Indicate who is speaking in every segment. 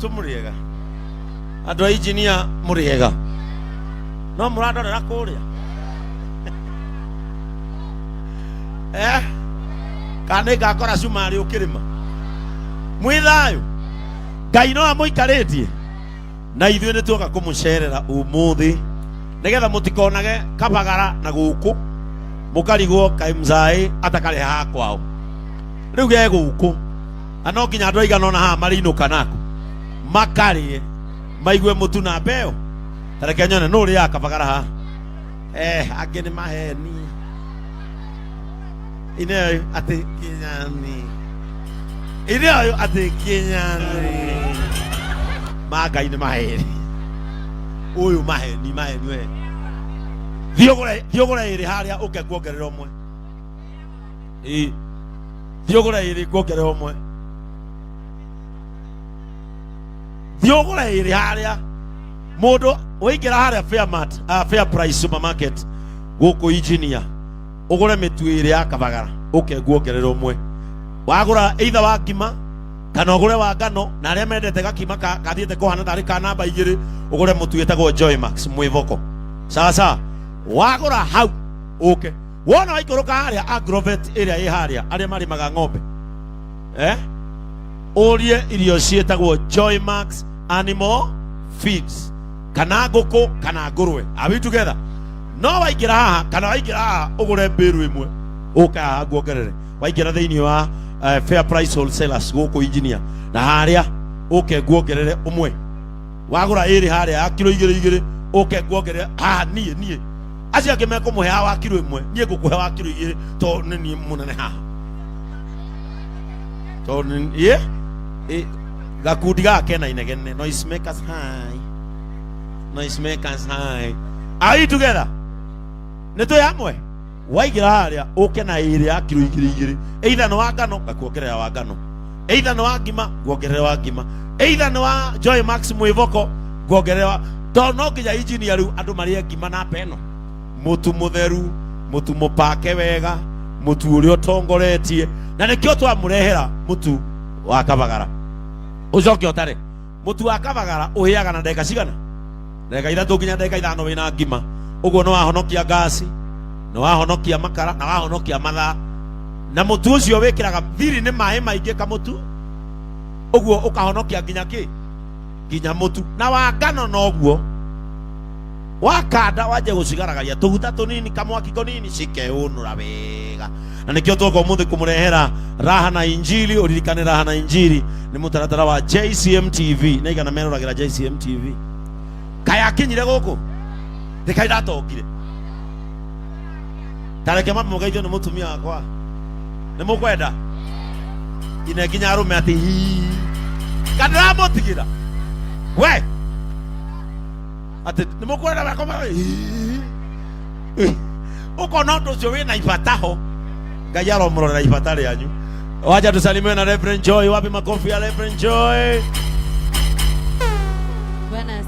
Speaker 1: itu muriega andu a engineer muriega no muradorera kuria kana ngakora cumari ukirima mwithayo Ngai no amuikaritie na ithuĩ nĩ tuoka kũmũcerera umuthi nigetha mũtikonage kabagara na gũkũ mũkarigwo kaimzai atakari haha kwao rĩu ge gũkũ no nginya andũ aigana ona haha marĩinũka nako makarĩe maigue mũtu na mbeo tareke nyone nũ ũrĩaga kabagara haha angĩ nĩ maheni ineo atĩ kinyani ineo atĩ kinyani magai nĩ maheni uyu maheni we thiogore iri haria uke kuongerera umwe thiogore iri kuongerera umwe thiogore iri haria mundu uingira haria fair price supermarket guku engineer ugure mitu iri ya kabagara uke kuongerera umwe wagura either wa ngima kana ugure wa ngano na aria mendete gakima kathiete kuhana tari ka namba igiri ugure mutu wetagwo Joy Max mwivoko sasa wagura hau okay wona waikoroka haria agrovet area ĩ haria aria marimaga ng'ombe urie irio cietagwo Joy Max animal feeds kana ngũkũ kana ngũrwe are we together no waingira haha kana waingira haha ugure mbiru imwe uka haha nguongerere waingira thiini wa fair price wholesalers gũkũ engineer na haria uke nguongerere umwe wagura ĩrĩ haria ya kilo 2 uke nguongerere nie acia angĩ mekũmũhe wa kilo 1 niĩ ngũkũhe wa kilo 2 to nĩ niĩ mũnene haha to gakundi gake na inegene noise makers high are you together nĩ twĩ hamwe waigira haria uke na ĩrĩ ya kilo 2 either nĩ wa ngano ngakuongerera wa ngano either nĩ wa ngima nguongerera wa ngima either nĩ wa Joy Max mwivoko nguongerera to no nginya engineer rĩu andũ marĩe ngima na peno mutu mutheru mutu mupake wega mutu ũrĩa ũtongoretie na nĩkĩo twamũrehera mutu wa kabagara ucoke ũtare mutu wa kabagara ũhĩaga na ndagĩka cigana ndagĩka 3 nginya ndagĩka 5 wĩna ngima ũguo no wahonokia gasi no wahonokia makara na wahonokia mathaa na mutu ũcio wĩkĩraga thiri nĩ maĩ maingĩ kamutu ũguo ũkahonokia nginya mutu na wa ngano noguo wakanda waje gucigaragaria tuguta tunini kamwaki konini cikeunura wega na nikio twoko muthi kumurehera raha na injili uririkane raha na injili ni mutaratara wa JCM TV na igana meruragira JCM TV kaya kinyire guku ndikaira tokire tareke mamu mugeithio ni mutumia wakwa ni mukwenda ine nginya arume ati kadra motigira we ati nimukwenda bakoma uko nondo cio wina ibataho Ngai aromurora ibata rĩanyu waja tusalimie na Reverend Joy wapi makofi ya Reverend Joy Bwana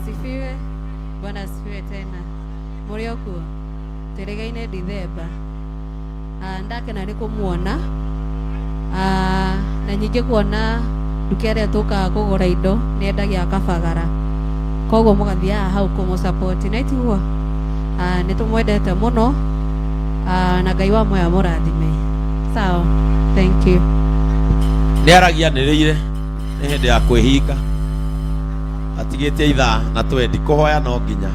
Speaker 1: asifiwe tena muriokuo teregaine Dithemba ndake na nikumuona na nyingi kuona dukiaria tuka kugura indo ni endagia kabagara koguo mugathia hau kumu support na itiguo ni tumwendete muno na Ngai wa moya murathime sawa thank you ni aragianĩrĩire ni hindi ya kwĩhinga atigĩte ithaa na twendi kuhoya no nginya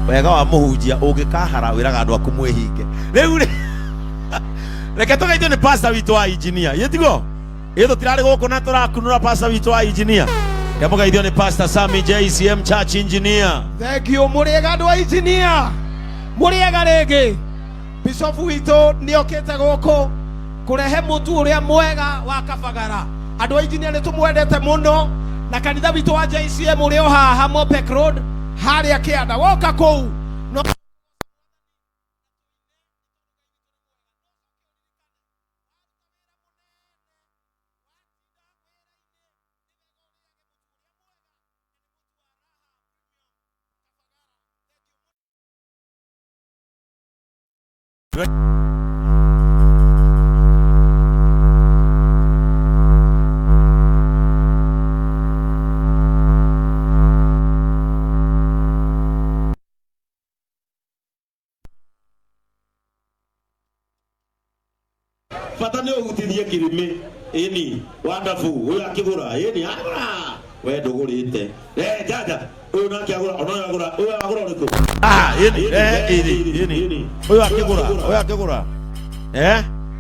Speaker 1: wega wa mũhunjia ũngĩkahara wĩraga andũ aku mwĩhinge rĩu reke tũgeithio nĩ pastor witũ wa engineer yetigo ĩtho tirarĩ gũkũ na tũrakunũra pastor witũ wa engineer Kemugaithio ni Pastor Sammy JCM Church Engineer.
Speaker 2: Thank you muriega andu a engineer. Muriega rĩngĩ. Bishop witũ nĩ okĩte gũkũ kurehe mutu ũrĩa mwega wa kabagara. Andu a engineer nĩ tũmwendete mũno na kanitha witũ wa JCM ũrĩ o haha Mopek Road harĩa kĩanda woka kũu no
Speaker 1: bata ni ugutithie kirimi ini wonderful uyu akigura ini agura we ndugurite jaja uyu nake agura ono agura uyu agura uriku ini uyu akigura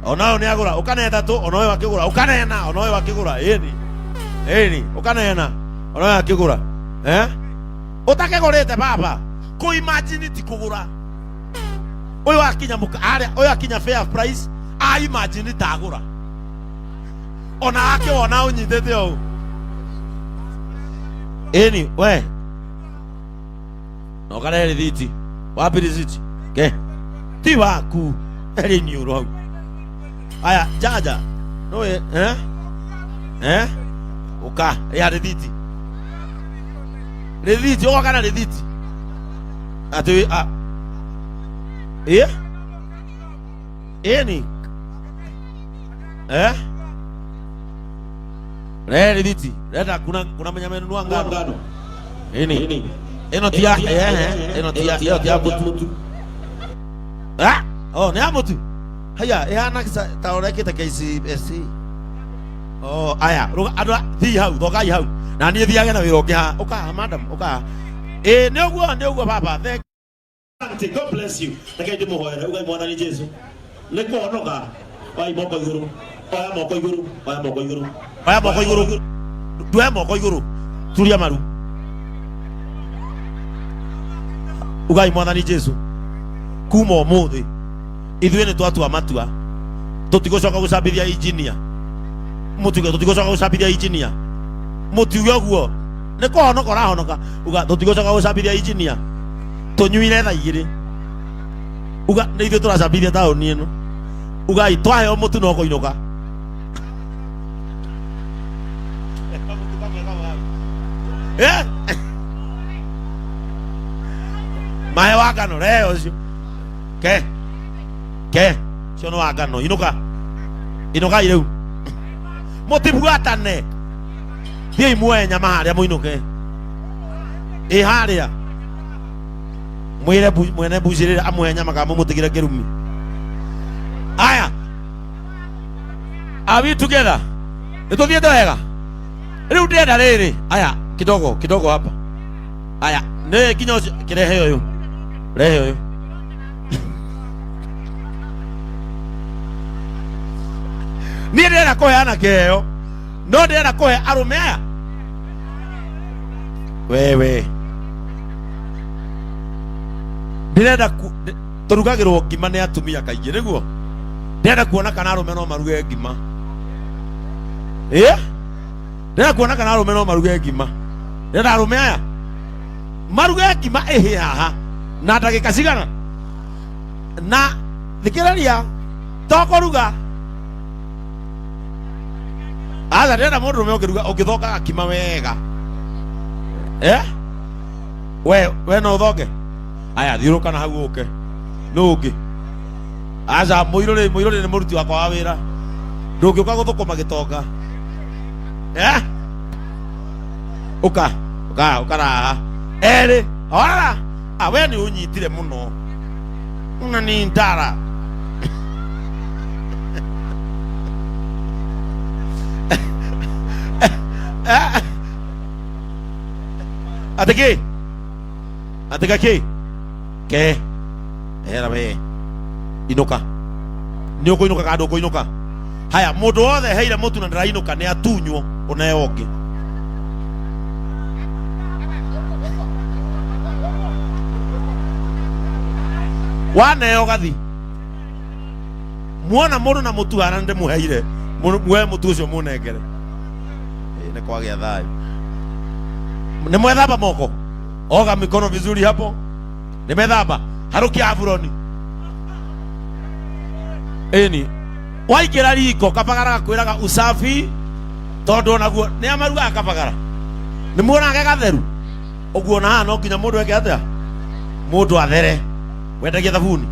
Speaker 1: ono ni agura ukanenda tu ono uyu akigura ukanena ono uyu akigura ini ukanena ono uyu akigura utakegurite baba ku imagine ti kugura uyu akinya muka aria uyu akinya fair price a imagine tagura ona ake ona unyitete o eni we no kana rithiti wapi rithiti ke ti waku eri ni uro aya jaja no uka ya rithiti o kana rithiti ati eni rithiti reda kuna menyamenu nua ngano ini eno tia eno tia mutu oh ne amutu haya ehana taorekete KCSC oh aya adwa thi hau thokai hau na ni thiage na wiro kia uka madam uka ne uguo baba thank God bless you takai ndimo hoera ugai mwana ni Jesu ne ko noga bai moko iguru oya moko iguru dwe moko iguru turia maru ugai mwana ni Jesu kuma umuthi ithuĩ nĩ twatua matua tũtigũcoka gũcambithia injinia mũtuge tũtigũcoka gũcambithia injinia mũtiuge ũguo nĩ kũhonoka ũrahonoka uga tũtigũcoka gũcambithia injinia tũnyuire thaa igĩrĩ uga nĩ ithuĩ tũracambithia taũni ĩno ugai twaheo mũtu no kũinũka mahe wa ngano reo ũcio ke cio nĩ wa ngano inukai rĩu mũtibuatane thiĩi muoye nyama harĩa mũinũke harĩa mwĩre mwene mbucĩrĩra amuoye nyama kana mũmũtigĩre kĩrumi aya are we together nĩtũthiĩte wega rĩu ndĩrenda rĩrĩ aya kidogo hapa aya nĩ kinya kĩrehe ũyũ rehe ũyũ niĩ ndĩrenda kũheana kĩheo no ndĩrenda kũhe arũme aya wewe ndĩrenda tũrugagĩrwo ngima nĩ atumia kaingĩ nĩguo ndĩrenda kuona kana arũme no maruge ngima ndĩrenda kuona kana arũme no maruge ngima ndĩrenda arũme aya maruge ngima ĩhĩ haha na ndagĩka cigana na thikĩrĩria tokũruga aza ndĩrenda mũndũrũme ũngĩthokaga kima wega we no ũthoke aya thiũrũka na hau ũke nũ ũngĩ aza mũirũrĩ nĩ mũruti wakwa wa wĩra ndũngĩũka gũthũkũma gĩtonga ũka raha erĩ orara we nĩ ũnyitire mũno na nĩ ndara atĩka ke era we inuka nĩ ũkũinũka kana ndũkũinũka haya mũndũ wothe heire mũtu na ndĩrainũka nĩ atunywo ũneo ũngĩ waneo gathi muona mũndũ na mũtu hana ndĩmũheire muoe mũtu ũcio mũnengere nĩ kwagĩa thayũ nimwethamba moko oga mikono vizuri hapo nimethamba harukia Aburoni eni waikira riko kabagara kwiraga usafi tondu naguo ni amaruga kabagara nimuona gatheru uguo na no kinya mundu eke atia mundu athere wendagia thabuni